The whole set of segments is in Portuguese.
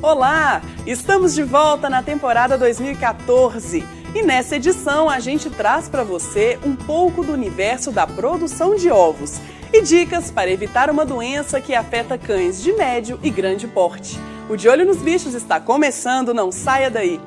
Olá! Estamos de volta na temporada 2014 e nessa edição a gente traz para você um pouco do universo da produção de ovos e dicas para evitar uma doença que afeta cães de médio e grande porte. O De Olho nos Bichos está começando, não saia daí!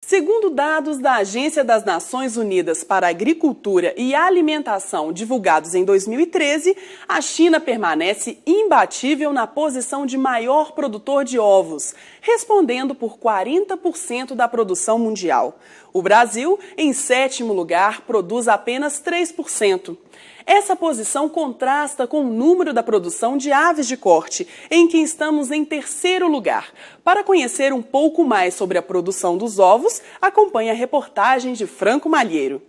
Segundo dados da Agência das Nações Unidas para a Agricultura e Alimentação, divulgados em 2013, a China permanece imbatível na posição de maior produtor de ovos, respondendo por 40% da produção mundial. O Brasil, em sétimo lugar, produz apenas 3%. Essa posição contrasta com o número da produção de aves de corte, em que estamos em terceiro lugar. Para conhecer um pouco mais sobre a produção dos ovos, acompanhe a reportagem de Franco Malheiro.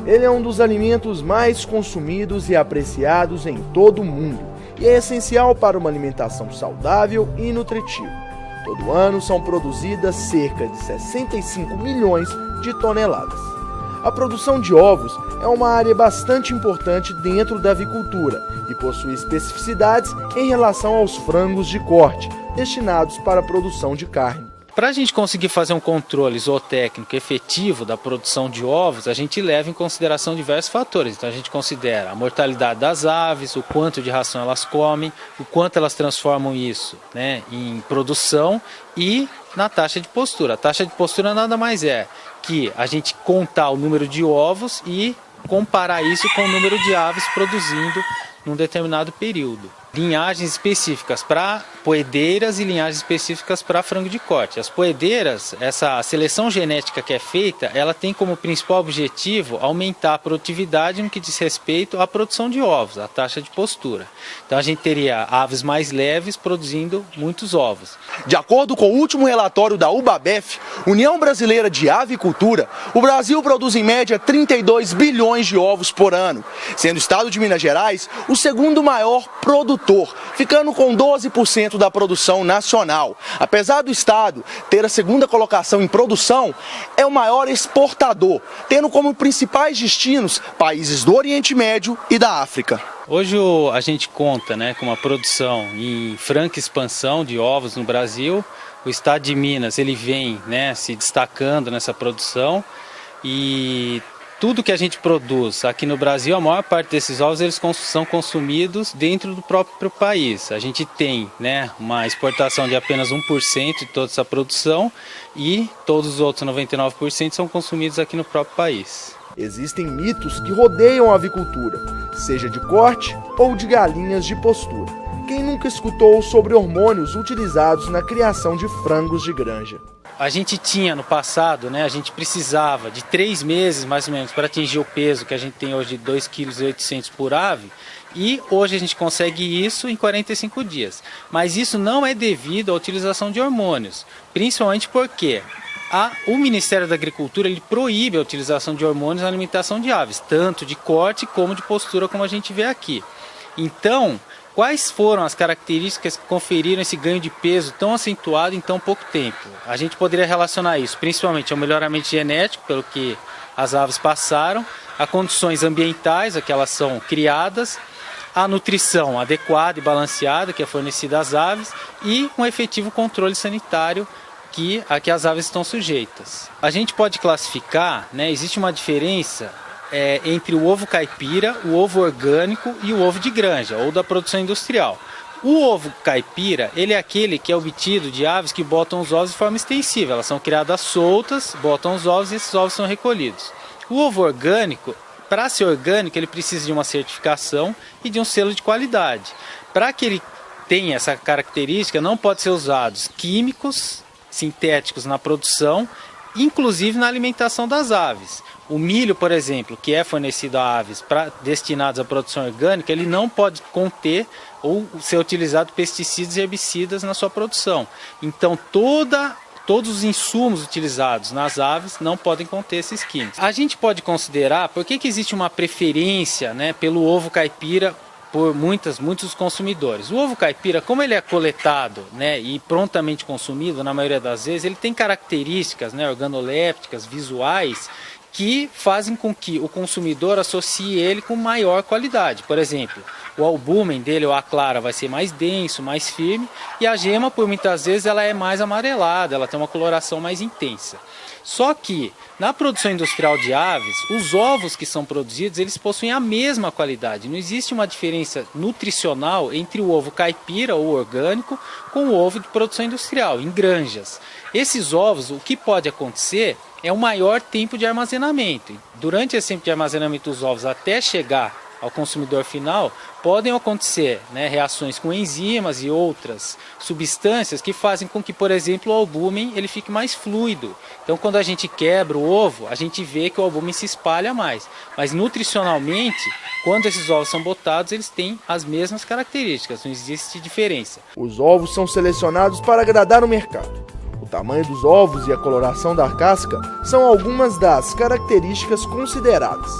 Ele é um dos alimentos mais consumidos e apreciados em todo o mundo e é essencial para uma alimentação saudável e nutritiva. Todo ano são produzidas cerca de 65 milhões de toneladas. A produção de ovos é uma área bastante importante dentro da avicultura e possui especificidades em relação aos frangos de corte, destinados para a produção de carne. Para a gente conseguir fazer um controle zootécnico efetivo da produção de ovos, a gente leva em consideração diversos fatores. Então a gente considera a mortalidade das aves, o quanto de ração elas comem, o quanto elas transformam isso, em produção e na taxa de postura. A taxa de postura nada mais é que a gente contar o número de ovos e comparar isso com o número de aves produzindo num determinado período. Linhagens específicas para poedeiras e linhagens específicas para frango de corte. As poedeiras, essa seleção genética que é feita, ela tem como principal objetivo aumentar a produtividade no que diz respeito à produção de ovos, a taxa de postura. Então a gente teria aves mais leves produzindo muitos ovos. De acordo com o último relatório da UBABEF, União Brasileira de Avicultura, o Brasil produz em média 32 bilhões de ovos por ano, sendo o estado de Minas Gerais o segundo maior produtor, ficando com 12% da produção nacional. Apesar do estado ter a segunda colocação em produção, é o maior exportador, tendo como principais destinos países do Oriente Médio e da África. Hoje a gente conta com uma produção em franca expansão de ovos no Brasil. O estado de Minas ele vem se destacando nessa produção e tudo que a gente produz aqui no Brasil, a maior parte desses ovos eles são consumidos dentro do próprio país. A gente tem uma exportação de apenas 1% de toda essa produção e todos os outros 99% são consumidos aqui no próprio país. Existem mitos que rodeiam a avicultura, seja de corte ou de galinhas de postura. Quem nunca escutou sobre hormônios utilizados na criação de frangos de granja? A gente tinha no passado, a gente precisava de 3 meses mais ou menos para atingir o peso que a gente tem hoje de 2,8 kg por ave e hoje a gente consegue isso em 45 dias. Mas isso não é devido à utilização de hormônios, principalmente porque o Ministério da Agricultura ele proíbe a utilização de hormônios na alimentação de aves, tanto de corte como de postura, como a gente vê aqui. Então, quais foram as características que conferiram esse ganho de peso tão acentuado em tão pouco tempo? A gente poderia relacionar isso principalmente ao melhoramento genético, pelo que as aves passaram, a condições ambientais a que elas são criadas, a nutrição adequada e balanceada que é fornecida às aves e um efetivo controle sanitário a que as aves estão sujeitas. A gente pode classificar, existe uma diferença entre o ovo caipira, o ovo orgânico e o ovo de granja, ou da produção industrial. O ovo caipira, ele é aquele que é obtido de aves que botam os ovos de forma extensiva. Elas são criadas soltas, botam os ovos e esses ovos são recolhidos. O ovo orgânico, para ser orgânico, ele precisa de uma certificação e de um selo de qualidade. Para que ele tenha essa característica, não pode ser usados químicos sintéticos na produção, inclusive na alimentação das aves. O milho, por exemplo, que é fornecido a aves destinados à produção orgânica, ele não pode conter ou ser utilizado pesticidas e herbicidas na sua produção. Então, todos os insumos utilizados nas aves não podem conter esses químicos. A gente pode considerar por que existe uma preferência pelo ovo caipira por muitos consumidores. O ovo caipira, como ele é coletado, né, e prontamente consumido, na maioria das vezes, ele tem características, né, organolépticas, visuais, que fazem com que o consumidor associe ele com maior qualidade. Por exemplo, o albúmen dele, ou a clara, vai ser mais denso, mais firme, e a gema, por muitas vezes, ela é mais amarelada, ela tem uma coloração mais intensa. Só que, na produção industrial de aves, os ovos que são produzidos, eles possuem a mesma qualidade. Não existe uma diferença nutricional entre o ovo caipira, ou orgânico, com o ovo de produção industrial, em granjas. Esses ovos, o que pode acontecer é um maior tempo de armazenamento. Durante esse tempo de armazenamento dos ovos até chegar ao consumidor final, podem acontecer, né, reações com enzimas e outras substâncias que fazem com que, por exemplo, o albúmen ele fique mais fluido. Então, quando a gente quebra o ovo, a gente vê que o albúmen se espalha mais. Mas, nutricionalmente, quando esses ovos são botados, eles têm as mesmas características, não existe diferença. Os ovos são selecionados para agradar o mercado. O tamanho dos ovos e a coloração da casca são algumas das características consideradas.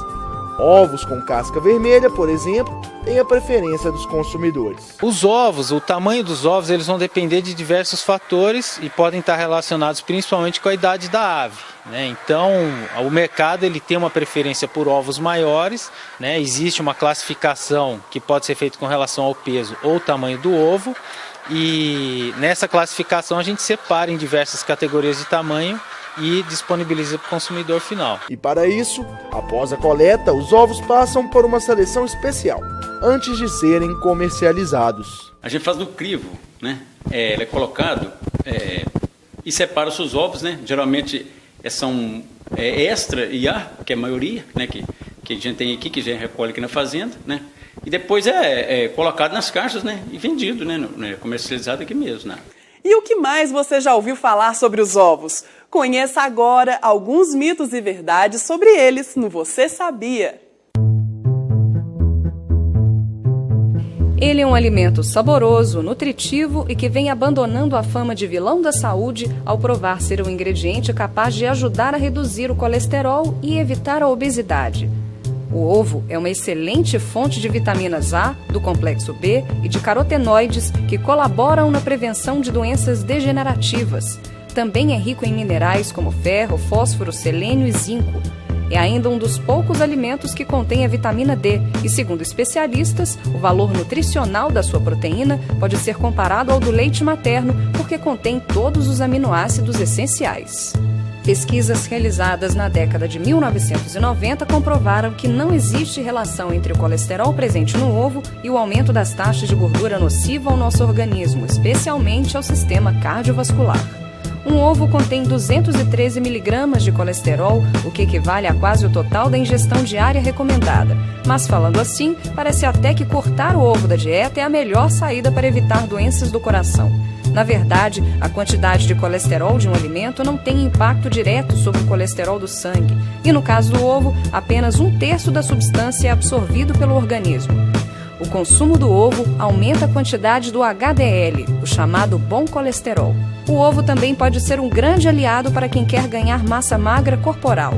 Ovos com casca vermelha, por exemplo, têm a preferência dos consumidores. Os ovos, o tamanho dos ovos, eles vão depender de diversos fatores e podem estar relacionados principalmente com a idade da ave, né? Então, o mercado ele tem uma preferência por ovos maiores, né? Existe uma classificação que pode ser feita com relação ao peso ou tamanho do ovo, e nessa classificação a gente separa em diversas categorias de tamanho e disponibiliza para o consumidor final. E para isso, após a coleta, os ovos passam por uma seleção especial, antes de serem comercializados. A gente faz no crivo, né? Ele é colocado e separa-se os ovos, né? Geralmente são extra e A, que é a maioria, né? Que a gente tem aqui, que já recolhe aqui na fazenda, né? E depois é colocado nas caixas, né? E vendido, né? Comercializado aqui mesmo, né? E o que mais você já ouviu falar sobre os ovos? Conheça agora alguns mitos e verdades sobre eles no Você Sabia? Ele é um alimento saboroso, nutritivo e que vem abandonando a fama de vilão da saúde ao provar ser um ingrediente capaz de ajudar a reduzir o colesterol e evitar a obesidade. O ovo é uma excelente fonte de vitaminas A, do complexo B e de carotenoides que colaboram na prevenção de doenças degenerativas. Também é rico em minerais como ferro, fósforo, selênio e zinco. É ainda um dos poucos alimentos que contém a vitamina D e, segundo especialistas, o valor nutricional da sua proteína pode ser comparado ao do leite materno porque contém todos os aminoácidos essenciais. Pesquisas realizadas na década de 1990 comprovaram que não existe relação entre o colesterol presente no ovo e o aumento das taxas de gordura nociva ao nosso organismo, especialmente ao sistema cardiovascular. Um ovo contém 213 mg de colesterol, o que equivale a quase o total da ingestão diária recomendada. Mas falando assim, parece até que cortar o ovo da dieta é a melhor saída para evitar doenças do coração. Na verdade, a quantidade de colesterol de um alimento não tem impacto direto sobre o colesterol do sangue. E no caso do ovo, apenas 1/3 da substância é absorvido pelo organismo. O consumo do ovo aumenta a quantidade do HDL, o chamado bom colesterol. O ovo também pode ser um grande aliado para quem quer ganhar massa magra corporal.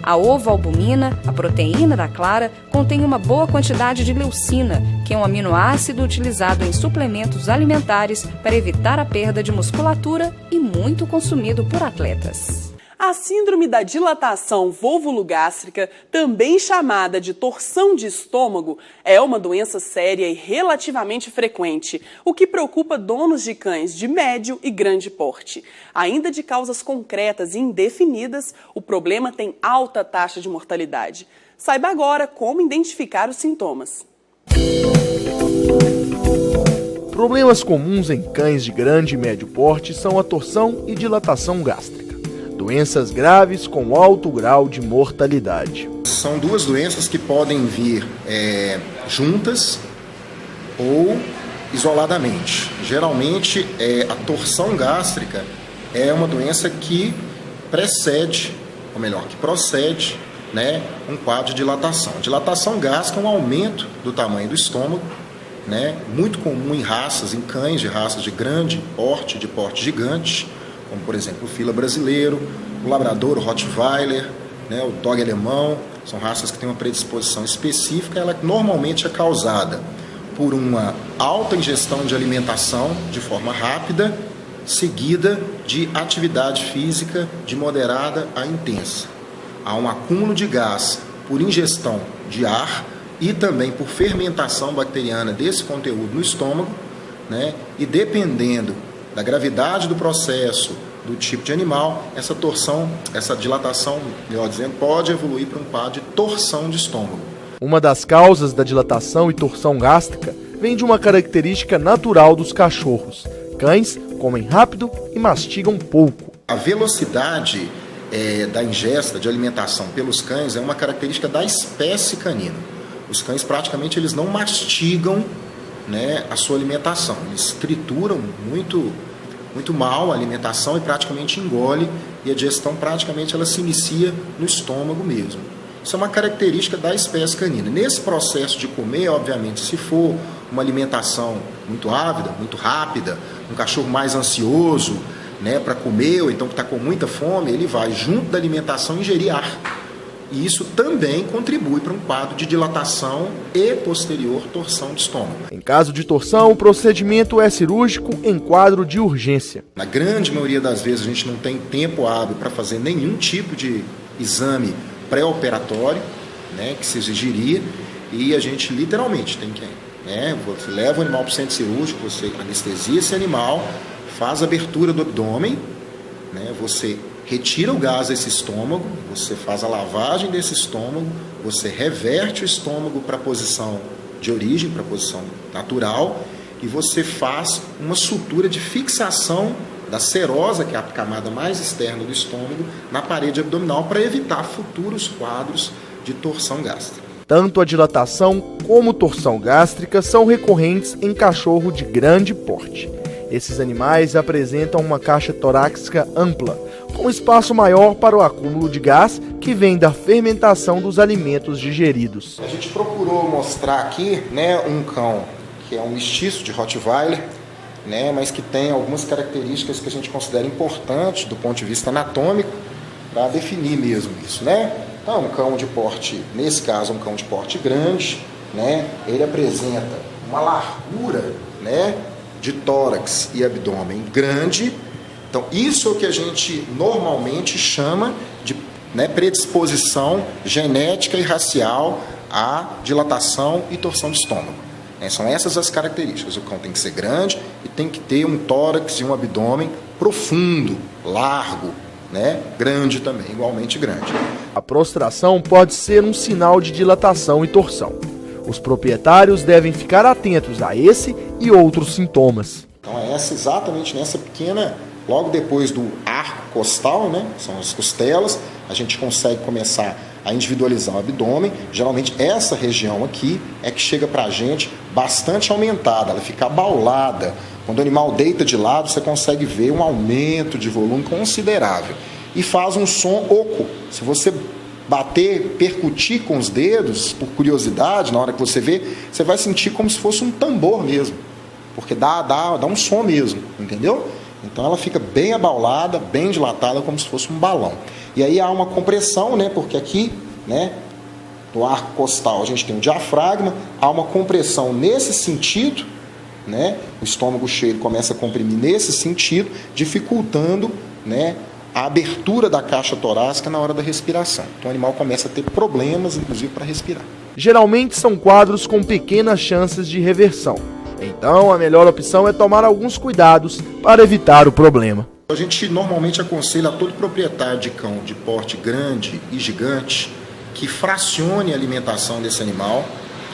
A ovoalbumina, a proteína da clara, contém uma boa quantidade de leucina, que é um aminoácido utilizado em suplementos alimentares para evitar a perda de musculatura e muito consumido por atletas. A síndrome da dilatação vulvogástrica, também chamada de torção de estômago, é uma doença séria e relativamente frequente, o que preocupa donos de cães de médio e grande porte. Ainda de causas concretas e indefinidas, o problema tem alta taxa de mortalidade. Saiba agora como identificar os sintomas. Problemas comuns em cães de grande e médio porte são a torção e dilatação gástrica. Doenças graves com alto grau de mortalidade. São duas doenças que podem vir juntas ou isoladamente. Geralmente, a torção gástrica é uma doença que precede, ou melhor, que procede, né, um quadro de dilatação. Dilatação gástrica é um aumento do tamanho do estômago, né, muito comum em cães de raças de grande porte, de porte gigante, como por exemplo o fila brasileiro, o labrador, o rottweiler, né, o dog alemão. São raças que têm uma predisposição específica, ela normalmente é causada por uma alta ingestão de alimentação de forma rápida, seguida de atividade física de moderada a intensa. Há um acúmulo de gás por ingestão de ar e também por fermentação bacteriana desse conteúdo no estômago, né? E dependendo da gravidade do processo, do tipo de animal, essa dilatação, melhor dizendo, pode evoluir para um quadro de torção de estômago. Uma das causas da dilatação e torção gástrica vem de uma característica natural dos cachorros. Cães comem rápido e mastigam pouco. A velocidade da ingesta de alimentação pelos cães é uma característica da espécie canina. Os cães praticamente eles não mastigam, né, a sua alimentação. Eles trituram muito mal a alimentação e praticamente engole, e a digestão praticamente ela se inicia no estômago mesmo. Isso é uma característica da espécie canina. Nesse processo de comer, obviamente, se for uma alimentação muito ávida, muito rápida, um cachorro mais ansioso, né, para comer, ou então que está com muita fome, ele vai, junto da alimentação, ingerir ar. E isso também contribui para um quadro de dilatação e posterior torção de estômago. Em caso de torção, o procedimento é cirúrgico em quadro de urgência. Na grande maioria das vezes a gente não tem tempo hábil para fazer nenhum tipo de exame pré-operatório, né, que se exigiria, e a gente literalmente tem que, né, você leva o animal para o centro cirúrgico, você anestesia esse animal, faz a abertura do abdômen, né, você retira o gás desse estômago, você faz a lavagem desse estômago, você reverte o estômago para a posição de origem, para a posição natural, e você faz uma sutura de fixação da serosa, que é a camada mais externa do estômago, na parede abdominal para evitar futuros quadros de torção gástrica. Tanto a dilatação como torção gástrica são recorrentes em cachorro de grande porte. Esses animais apresentam uma caixa torácica ampla, com espaço maior para o acúmulo de gás que vem da fermentação dos alimentos digeridos. A gente procurou mostrar aqui, né, um cão que é um mestiço de Rottweiler, né, mas que tem algumas características que a gente considera importantes do ponto de vista anatômico para definir mesmo isso, né? Então, um cão de porte, nesse caso, um cão de porte grande, né? Ele apresenta uma largura, né, de tórax e abdômen grande. Então, isso é o que a gente normalmente chama de, né, predisposição genética e racial à dilatação e torção de estômago. São essas as características. O cão tem que ser grande e tem que ter um tórax e um abdômen profundo, largo, né? Grande também, igualmente grande. A prostração pode ser um sinal de dilatação e torção. Os proprietários devem ficar atentos a esse e outros sintomas. Então é exatamente nessa pequena, logo depois do arco costal, né? São as costelas, a gente consegue começar a individualizar o abdômen. Geralmente essa região aqui é que chega para a gente bastante aumentada, ela fica abaulada. Quando o animal deita de lado, você consegue ver um aumento de volume considerável. E faz um som oco. Se você bater, percutir com os dedos, por curiosidade, na hora que você vê, você vai sentir como se fosse um tambor mesmo. Porque dá um som mesmo, entendeu? Então ela fica bem abaulada, bem dilatada, como se fosse um balão. E aí há uma compressão, né? Porque aqui, né, no arco costal a gente tem um diafragma, há uma compressão nesse sentido, né? O estômago cheio começa a comprimir nesse sentido, dificultando, né, a abertura da caixa torácica na hora da respiração. Então o animal começa a ter problemas, inclusive, para respirar. Geralmente são quadros com pequenas chances de reversão. Então, a melhor opção é tomar alguns cuidados para evitar o problema. A gente normalmente aconselha a todo proprietário de cão de porte grande e gigante que fracione a alimentação desse animal,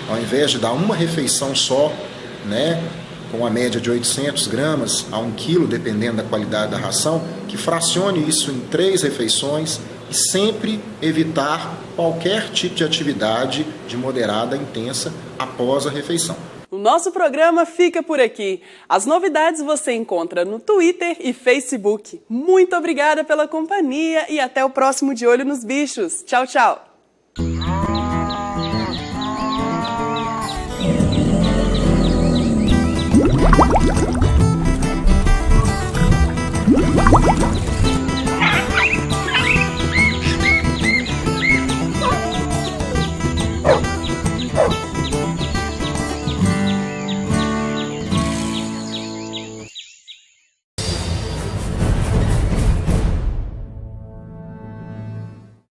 ao invés de dar uma refeição só, né, com a média de 800 gramas a 1 quilo, dependendo da qualidade da ração, que fracione isso em 3 refeições e sempre evitar qualquer tipo de atividade de moderada a intensa após a refeição. O nosso programa fica por aqui. As novidades você encontra no Twitter e Facebook. Muito obrigada pela companhia e até o próximo De Olho nos Bichos. Tchau, tchau!